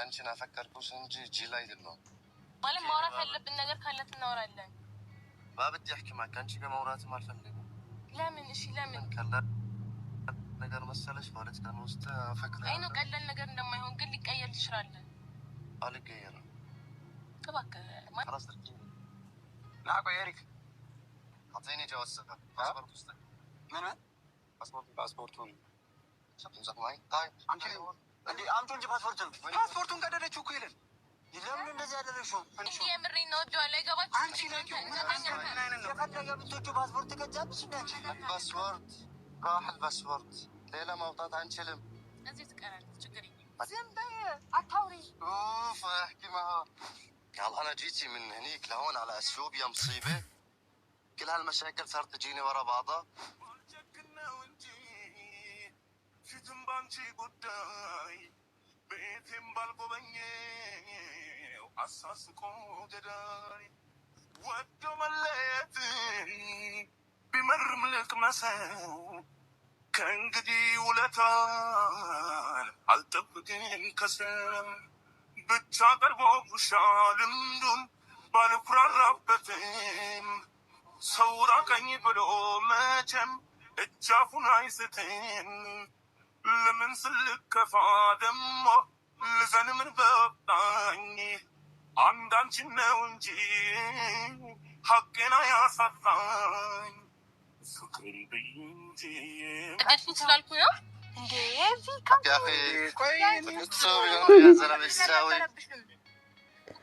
አንቺን አፈቀርኩሽ እንጂ ጂል አይደለም ማለት ማውራት ያለብን ነገር ካለ እናወራለን ባብድ ያህክማ ካንቺ ጋር ማውራትም አልፈልግም ለምን እሺ ለምን ቀላል ነገር መሰለሽ ማለት ቀን ውስጥ አፈቅራለሁ አይ ነው ቀላል ነገር እንደማይሆን ግን ሊቀየር ይችላል አልቀየርም እባክህ خلاص لا يا اعطيني جواز سفر باسبورت وسطك من باسبورتون شوف معي طيب عندي انتو انت باسبورتون قدرتو كيلن لምን እንደዚህ ያደረግሽው እንዴ የምሬን ነው ጆ ላይ ገባች አንቺ ለኪው የፈለገ ብትወጪ ፓስፖርት ከጃብሽ እንዳንቺ ፓስፖርት راح الباسبورت ሌላ ማውጣት አንችልም እዚህ ትቀራለች ችግር የለም ዝም በይ አታውሪ اوف احكي معها قال انا جيتي من هنيك لهون على اثيوبيا مصيبه كل هالمشاكل صارت تجيني ورا بعضها في تنبانشي قداي بيتم بالقبني واساسكم جداي ودو مليتي بمرم لك مساو كنقدي ولتان التبقين كسام بتشاقربو بشالندون بالفراربتين صورا كني بلو ماجم اتشافون عيستين لمن سلك كفادمو لزن من باباني عندان شنونجي حقنا يا سطان سكري بينجي قدرتي تسالكو يا እንዴ يا اخي كويس تسوي يا زلمه تساوي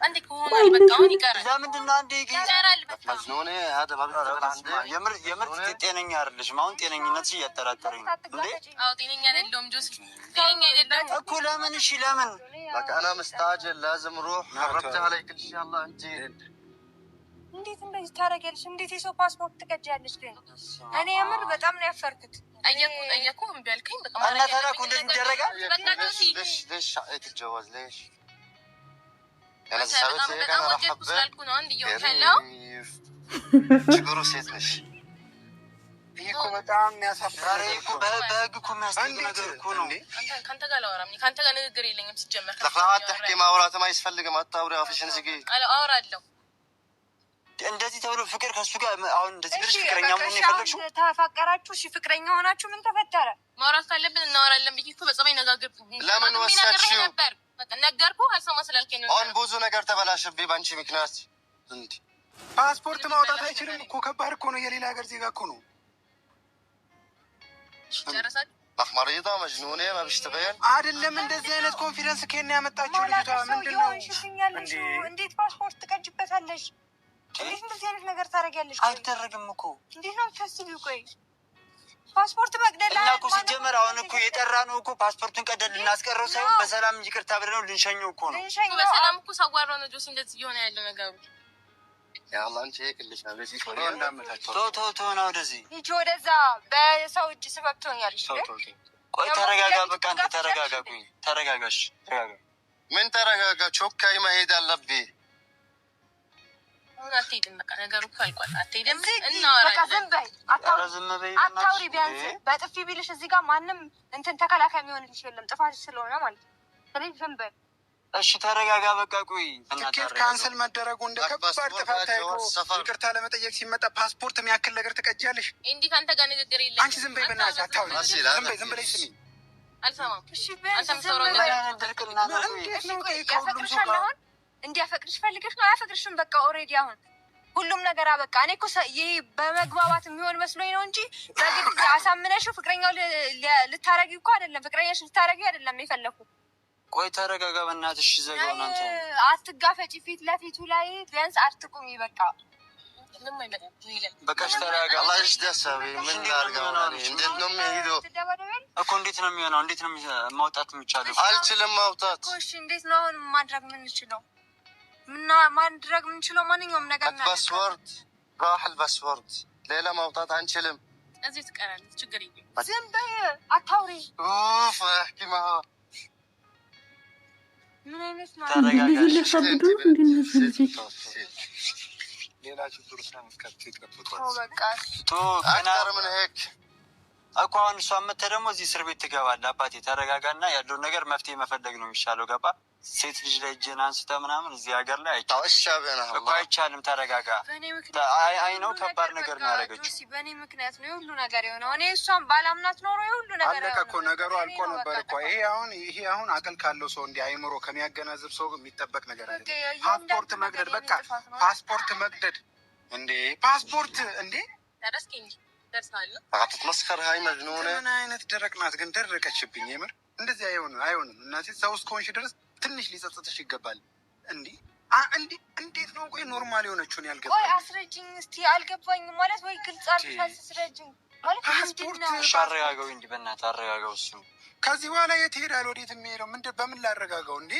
عندك هون بقاون يقرا ለምንድን ነው አንዴ ይቀራል በቃ مجنون هذا ما بيشتغل عندي የምር ጤነኛ አይደለሽም አሁን ጤነኝነትሽ እያጠራጠረኝ ነው እንዴ አዎ ጤነኛ አይደለም ጆስ ጤነኛ አይደለም እኮ ለምን ايش ለምን لك انا مستعجل لازم اروح حرمت عليك ان شاء الله انت እንዴት እንደዚህ ታረጋለሽ እንዴት የሰው ፓስፖርት ትቀጃለሽ ግን እኔ የምር በጣም ነው ያፈርኩት ጠየቁ እምቢ አልከኝ በቃ እና ታላቁ እንደዚህ ይደረጋል ليش شقيت الجواز ليش انا سبت هيك انا راح حبيت سالكو ነው አንድ ይሁን ካለው ችግሩ ሴት ነሽ ይሄኮ በጣም የሚያሳፍር እኮ በህግ እኮ የሚያስጠይቅ ነገር እኮ ነው ካንተ ጋር አወራም ካንተ ጋር ንግግር የለኝም ሲጀመር ለፍራሃት تحكي ማውራት ማይስፈልግም አታውሪ አፍሽን ዝጊ አወራለሁ እንደዚህ ተብሎ ፍቅር ከሱ ጋር አሁን እንደዚህ ብርሽ ፍቅረኛ ምን ይፈልግሽው ተፋቀራችሁ እሺ ፍቅረኛ ሆናችሁ ምን ተፈጠረ ማውራት ካለብን እናወራለን ብዬ እኮ በጸባይ ነጋገርኩ ለምን ወሰድሽው በቃ ነገርኩ አልሰማ ስላልከኝ ነው አሁን ብዙ ነገር ተበላሽብኝ ባንቺ ምክንያት እንዴ ፓስፖርት ማውጣት አይችልም እኮ ከባድ እኮ ነው የሌላ ሀገር ዜጋ እኮ ነው ጨረሳት አخمريضه مجنونه ما بيشتغل አይደለም እንደዚህ አይነት ኮንፊደንስ ከኔ ያመጣችሁ ልጅቷ ምንድነው እንዴት ፓስፖርት ትቀጅበታለሽ እንዴት እንደዚህ አይነት ነገር ታረጋለሽ አይደረግም እኮ እንዴት ነው ተስቢው ቆይ ፓስፖርት መቅደላ እና እኮ ሲጀመር አሁን እኮ የጠራ ነው እኮ ፓስፖርቱን ቀደል ልናስቀረው ሳይሆን በሰላም ይቅርታ ብለን ልንሸኘው እኮ ነው በሰላም እኮ ሳዋራው ነው ጆሲ እንደዚህ ይሆነ ያለው ነገሩ يا الله انت هيك اللي شافيتي كل ቶ ነው ወደዚህ ይቺ ወደዛ በሰው እጅ ስበብቶኛልሽ ቆይ ተረጋጋ በቃ አንተ ተረጋጋሽ ምን ተረጋጋ ቾካይ መሄድ አለብኝ አትሄድም በቃ ነገሩ እኮ አልቋል አትሄድም እናወራለን አታውሪ ቢያንስ በጥፊ ቢልሽ እዚህ ጋር ማንም እንትን ተከላካይ የሚሆንልሽ የለም ጥፋት ስለሆነ ማለት ስለዚህ ዝም በይ እሺ ተረጋጋ በቃ ቆይ ትኬት ካንሰል መደረጉ እንደ ከባድ ጥፋት ታይቶ ይቅርታ ለመጠየቅ ሲመጣ ፓስፖርት የሚያክል ነገር ትቀጃለሽ እንዴ ካንተ ጋር ንግግር የለም አንቺ ዝም በይ በእናትሽ አታውሪ ዝም በይ ስሚ አልሰማም እሺ አንተም ሰውረው ነገር ድርቅና ነው ያፈቅርሻለሁ እንዲያፈቅርሽ ፈልገሽ ነው አያፈቅርሽም በቃ ኦሬዲ አሁን ሁሉም ነገር አበቃ እኔ እኮ ይሄ በመግባባት የሚሆን መስሎኝ ነው እንጂ በግድ አሳምነሽው ፍቅረኛው ልታረጊው እኮ አይደለም ፍቅረኛሽ ልታረጊው አይደለም የፈለኩ ቆይ ተረጋጋ በእናትሽ ዘጋው እናንተ አትጋፈጪ ፊት ለፊቱ ላይ ቢያንስ አትቁሚ በቃ ምንም አይመጣም ይላል በቃሽ ተረጋጋ الله يشدسوي من ላርጋው እንዴት ነው የሚሄደው እኮ እንዴት ነው የሚሆነው እንዴት ነው ማውጣት የሚቻለው አልችልም ማውጣት እሺ እንዴት ነው አሁን ማድረግ የምንችለው ማድረግ የምንችለው ማንኛውም ነገር ነው ፓስፖርት راح الباسبورت ሌላ ማውጣት አንችልም እዚህ ትቀራለች ችግር የለም ዝም በይ አታውሪ اوف احكي معها ምን አይነት ነው ሌላ ችግር ሳንከት በቃ አክተር ምን ሄክ እኮ አሁን እሷ መተ ደግሞ እዚህ እስር ቤት ትገባለህ አባቴ ተረጋጋና ያለውን ነገር መፍትሄ መፈለግ ነው የሚሻለው ገባ ሴት ልጅ ላይ እጅን አንስተ ምናምን እዚህ ሀገር ላይ አይቻልም። ተረጋጋ። አይ ነው ከባድ ነገር ነው ያደረገችው። በእኔ ምክንያት ነው የሁሉ ነገር የሆነው። እኔ እሷን ባላምናት ኖሮ የሁሉ ነገር አለቀ እኮ ነገሩ አልቆ ነበር እኮ። ይሄ አሁን አቅል ካለው ሰው እንዲህ አይምሮ ከሚያገናዝብ ሰው የሚጠበቅ ነገር አይደለም። ፓስፖርት መቅደድ በቃ ፓስፖርት መቅደድ እንዴ ፓስፖርት እንዴ አትመስከር። ሀይ መጅኑነ ምን አይነት ደረቅ ናት ግን ደረቀችብኝ። የምር እንደዚህ አይሆንም እናቴ። ሰው እስከሆንሽ ድረስ ትንሽ ሊጸጽትሽ ይገባል። እንዴት ነው ቆይ ኖርማል የሆነችውን ያልገባኝ? ቆይ አስረጅኝ እስቲ አልገባኝም ማለት ወይ ግልጽ አድርገሽ አስረጅኝ ማለት ፓስፖርት አረጋገው እንጂ በእናትህ አረጋገው። እሱ ከዚህ በኋላ የት ሄዳል? ወዴት የሚሄደው? በምን ላረጋጋው እንዴ?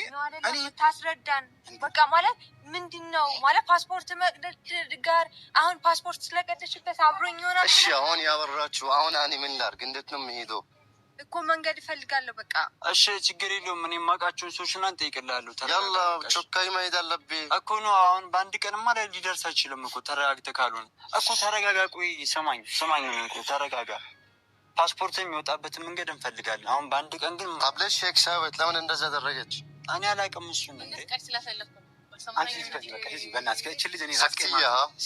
እኔ ታስረዳን በቃ ማለት ምንድነው ማለት ፓስፖርት መቅደድ ጋር አሁን ፓስፖርት ስለቀደችበት አብሮኝ ይሆናል። እሺ አሁን ያበራችሁ አሁን እኔ ምን ላድርግ? እንዴት ነው የምሄደው? እኮ መንገድ እፈልጋለሁ በቃ። እሺ ችግር የለውም። እኔ የማውቃቸውን ሰዎች እና እንጠይቅልሃለሁ። ያላ ቾካይ መሄድ አለብኝ እኮ ነው። አሁን በአንድ ቀንማ ላይ ሊደርስ አይችልም እኮ ተረጋግተህ ካልሆነ እኮ ተረጋጋ። ቆይ ሰማኝ እኮ ተረጋጋ። ፓስፖርት የሚወጣበትን መንገድ እንፈልጋለን። አሁን በአንድ ቀን ግን ታብለሽ ሼክ ሳይወት ለምን እንደዛ አደረገች? እኔ አላውቅም። እሱን እንዴ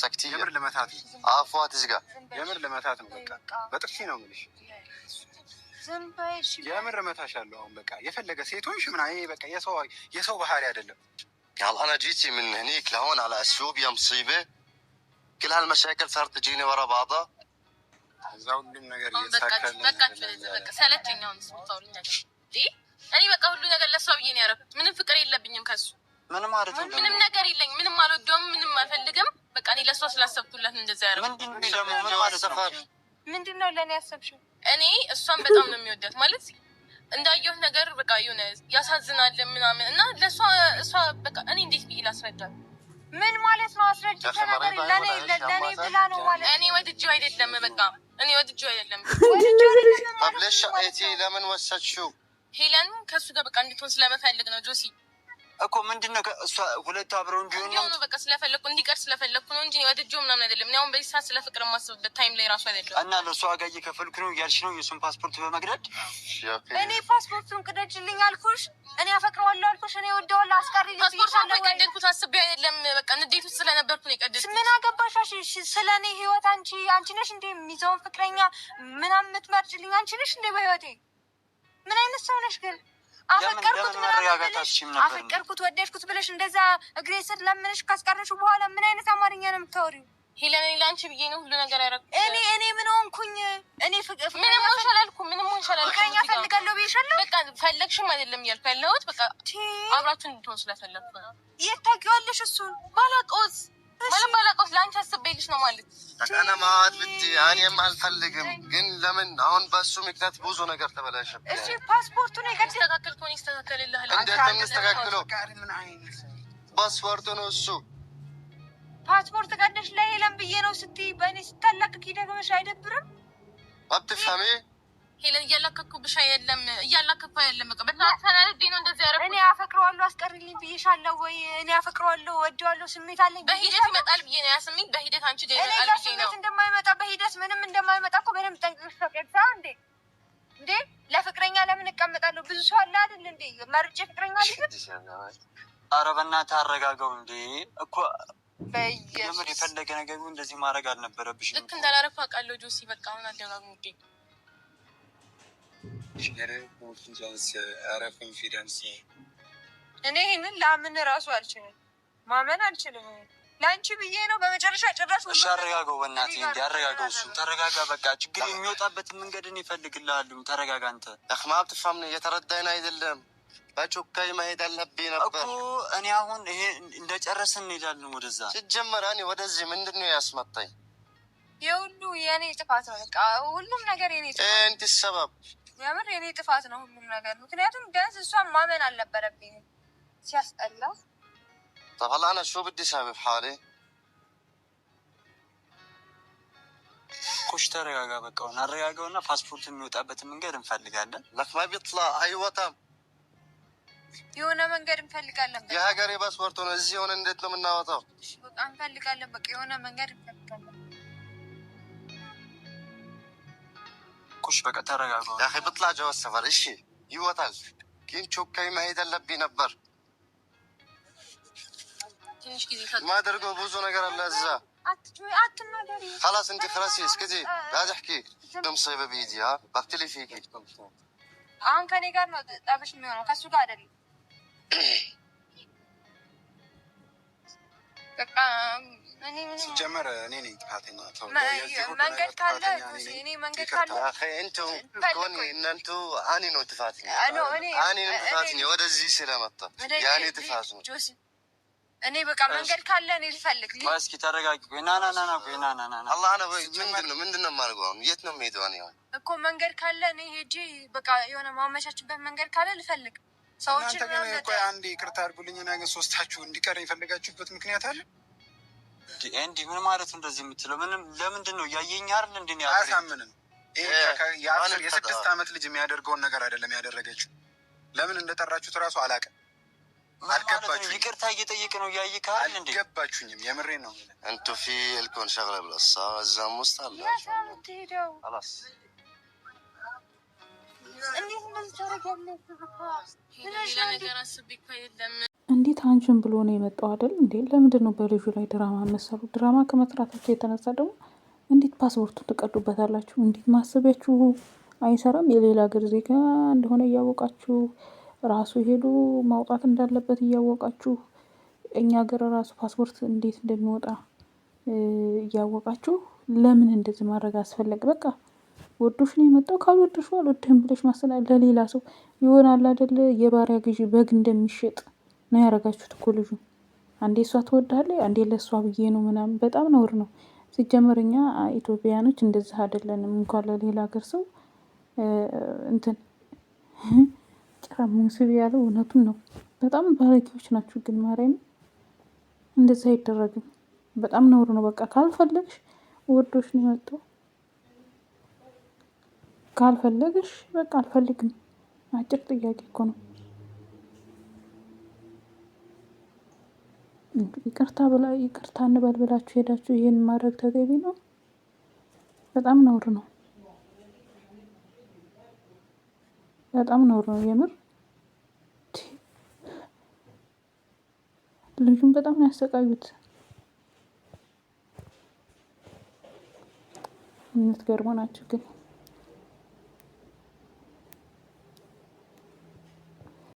ሰክቲያ የምር ልመታት ነው። አፏት ዝጋ። የምር ልመታት ነው። በቃ በጥፊ ነው የምልሽ። የምር እመታሻለሁ። አሁን በቃ የፈለገ ሴቶች ምናምን ይሄ በቃ የሰው ባህሪ አይደለም። قال انا جيتي من هنيك لهون على اسيوب يا مصيبه كل هالمشاكل صارت تجيني ورا بعضها. እዛ ሁሉም ነገር እየተሳካለ በቃ ሰለቸኝ። አሁን ስታውልኝ ነገር እኔ በቃ ሁሉ ነገር ለሷ ብዬ ነው ያደረኩት። ምንም ፍቅር የለብኝም ከሱ ምንም ማለት ነው። ምንም ነገር የለኝ። ምንም አልወደውም። ምንም አልፈልግም። በቃ እኔ ለሷ ስላሰብኩላት እንደዛ ያደረኩት። ምንድነው ለእኔ ያሰብሽው? እኔ እሷን በጣም ነው የሚወዳት ማለት እንዳየሁት ነገር በቃ የሆነ ያሳዝናል ምናምን እና ለእሷ በቃ እኔ እንዴት ብዬ ላስረዳት? ምን ማለት ነው? አስረጅ ተናገሪ። ለእኔ ብላ ነው ማለት እኔ ወድጄው አይደለም። በቃ እኔ ወድጄው አይደለም። ታብለሽ አይቲ ለምን ወሰድሽው? ሄለን ከሱ ጋር በቃ እንድትሆን ስለመፈልግ ነው ጆሲ እኮ ምንድነው እሷ ሁለቱ አብረው እንዲሆኑ ነው በቃ ስለፈለኩ እንዲቀር ስለፈለኩ ነው እንጂ ወድጄው ምናምን አይደለም። እኔ አሁን በዚህ ሰዓት ስለ ፍቅር የማስብበት ታይም ላይ ራሱ አይደለም። እና ለእሷ ጋር እየከፈልኩ ነው እያልሽ ነው የእሱን ፓስፖርት በመቅደድ? እኔ ፓስፖርቱን ቅደጅልኝ አልኩሽ። እኔ አፈቅረዋለሁ አልኩሽ። እኔ ወደዋለሁ አስቀሪ ፓስፖርቱን የቀደድኩት አስቤ አይደለም። በቃ ንዴት ውስጥ ስለነበርኩ ነው የቀደድኩት። ምን አገባሽ? ስለ እኔ ህይወት አንቺ ነሽ እንዴ የሚይዘውን ፍቅረኛ ምናምን የምትመርጭልኝ አንቺ ነሽ እንዴ በህይወቴ? ምን አይነት ሰው ነሽ ግን? አፈቀርኩት ወደድኩት ብለሽ እንደዛ እግሬ ስር ለምንሽ ካስቀረሽው በኋላ ምን አይነት አማርኛ ነው የምታወሪው? ሄለን እኔ ለአንቺ ብዬ ነው ሁሉ ነገር ያደረኩት። እኔ ምን ሆንኩኝ? እኔ ምንም ሆንሻላልኩ ፍቅረኛ ፈልጋለሁ ብዬሻለሁ። በቃ ፈለግሽም አይደለም እያልኩ ያለሁት በቃ አብራችሁ እንድትሆን ስለፈለግኩ ነው። የት ታውቂዋለሽ? እሱን ባላቆስ ለአንቺ አስቤልሽ ነው ማለት እኔ ማለት ብቲ እኔም አልፈልግም። ግን ለምን አሁን በሱ ምክንያት ብዙ ነገር ተበላሸብኝ። እሺ ፓስፖርቱን ይስተካከል ከሆነ ይስተካከልልሃል። እንዴት ነው የሚስተካከለው? ፓስፖርቱ ነው እሱ። ፓስፖርት ቀደሽ ለሄለን ብዬ ነው ስትይ በእኔ ስታላክክ ደግመሽ አይደብርም? አትፍሀሚ ሄለን እያላከኩብሽ አይደለም በቃ በጣም ተናድጄ ነው እንደዚህ ያደረኩት። እኔ አፈቅረዋለሁ አስቀርልኝ ብዬሻለሁ ወይ? እኔ አፈቅረዋለሁ ወደዋለሁ ስሜት አለኝ። በሂደት ይመጣል ብዬ ነው ያስሚኝ። በሂደት አንቺ ጋር ይመጣል ብዬ ነው። እንደማይመጣ በሂደት ምንም እንደማይመጣ እኮ በደምብ ጠንቅቀሽ ታውቂያለሽ እንዴ? ለፍቅረኛ ለምን እቀመጣለሁ? ብዙ ሰው አለ አይደል እንዴ? መርጬ ፍቅረኛ አይደል? ኧረ በእናትህ አረጋጋው እንዴ እኮ በየሱስ የምር የፈለገ ነገር እንደዚህ ማድረግ አልነበረብሽም። ልክ እንዳላረኩ አውቃለሁ ጆሲ። በቃ አሁን አደጋግሞ እኔ ይህንን ላምን እራሱ አልችልም፣ ማመን አልችልም። ለአንቺ ብዬ ነው በመጨረሻ ጭራሽ። እሺ አረጋጋው በእናትህ እንዲ አረጋጋው። እሱን ተረጋጋ በቃ ችግር የሚወጣበትን መንገድን ይፈልግልሃለሁ። ተረጋጋ አንተ። ደክማ ብትፋም ነው እየተረዳኝ አይደለም። በቾካይ መሄድ አለብኝ ነበር እኮ እኔ አሁን ይሄ እንደጨረስን እንሄዳለን ወደዛ። ሲጀመር እኔ ወደዚህ ምንድን ነው ያስመጣኝ? የሁሉ የእኔ ጥፋት ነው። በቃ ሁሉም ነገር የኔ ጥፋት ነው። እንት ሰበብ የምር የኔ ጥፋት ነው ሁሉም ነገር። ምክንያቱም ቢያንስ እሷን ማመን አልነበረብኝም። ሲያስጠላ طب انا شو بدي اسوي بحالي؟ ኩሽ ተረጋጋ በቃ አሁን አረጋጋውና ፓስፖርት የሚወጣበትን መንገድ እንፈልጋለን። لك ما بيطلع ايوه የሆነ መንገድ እንፈልጋለን። የሀገሬ ፓስፖርት ነው እዚህ ሆነ እንዴት ነው የምናወጣው? በቃ እንፈልጋለን። በቃ የሆነ መንገድ እንፈልጋለን። ኩሽ በቃ ተረጋጋ። يا اخي بيطلع جواز سفر እሺ ይወጣል። ግን ቾካይ መሄድ አለብኝ ነበር። ትንሽ ጊዜ ሰጥ ማደርገው ብዙ ነገር አለ እዛ አትናገሪ خلاص انت خلاص اسكتي لا تحكي مصيبه بيدي ها بقتلي فيكي አሁን ከኔ ጋር ነው ጠብሽ የሚሆነው ከሱ ጋር አይደለም በቃ ሲጀመር እኔ ነኝ ጥፋተኛ መንገድ ካለ እኔ መንገድ ካለ اخي انتم كوني ان انتم اني ነው ጥፋተኛ እኔ ነኝ ጥፋተኛ ወደዚህ ስለመጣ ያኔ ጥፋት ነው እኔ በቃ መንገድ ካለ እኔ ልፈልግ እስኪ ተረጋጊ ና አላህ ነው ምንድነው የማደርገው የት ነው የምሄደው እኔ እኮ መንገድ ካለ እኔ ሄጄ በቃ የሆነ ማመቻችበት መንገድ ካለ ልፈልግ ሰዎች ግን እኮ አንዴ ይቅርታ አድርጉልኝ እና ግን ሶስታችሁ እንዲቀር የፈለጋችሁበት ምክንያት አለ እንዲ ምን ማለት እንደዚህ የምትለው ምንም ለምንድን ነው ያየኝ አይደል እንዴ አያሳምንም የ6 ዓመት ልጅ የሚያደርገውን ነገር አይደለም ያደረገችው ለምን እንደጠራችሁት እራሱ አላውቅም አልገባችሁም ይቅርታ እየጠየቀ ነው ያየህ አይደል እንዴ አልገባችሁኝም የምሬን ነው انتو في لكم شغله بالقصه الزام مستعمل خلاص እንዴት አንቺን ብሎ ነው የመጣው አይደል እንዴ? ለምንድን ነው በልጁ ላይ ድራማ መሰሩ? ድራማ ከመስራታችሁ የተነሳ ደግሞ እንዴት ፓስፖርቱን ትቀዱበታላችሁ? እንዴት ማሰቢያችሁ አይሰራም? የሌላ ሀገር ዜጋ እንደሆነ እያወቃችሁ ራሱ ሄዱ ማውጣት እንዳለበት እያወቃችሁ እኛ ሀገር ራሱ ፓስፖርት እንዴት እንደሚወጣ እያወቃችሁ ለምን እንደዚህ ማድረግ አስፈለገ? በቃ ወዶሽ ነው የመጣው። ካልወደሽ አልወድህም ብለሽ ማሰናል ለሌላ ሰው ይሆናል አይደል? የባሪያ ግዢ በግ እንደሚሸጥ ነው ያደረጋችሁት እኮ ልጁ። አንዴ እሷ ትወዳለች፣ አንዴ ለእሷ ብዬ ነው ምናምን። በጣም ነውር ነው ሲጀመር። እኛ ኢትዮጵያውያኖች እንደዚህ አይደለንም። እንኳን ለሌላ ሀገር ሰው እንትን ጭራ ሙስብ ያለው እውነቱን ነው። በጣም ባለጌዎች ናችሁ ግን ማርያም፣ እንደዚህ አይደረግም። በጣም ነውር ነው። በቃ ካልፈለግሽ ወዶሽ ነው የመጣው። ካልፈለግሽ በቃ አልፈልግም። አጭር ጥያቄ እኮ ነው። ይቅርታ እንበል ብላችሁ ሄዳችሁ ይሄን ማድረግ ተገቢ ነው? በጣም ነውር ነው። በጣም ነውር ነው የምር። ልጁን በጣም ነው ያሰቃዩት። የምትገርሙ ናችሁ ግን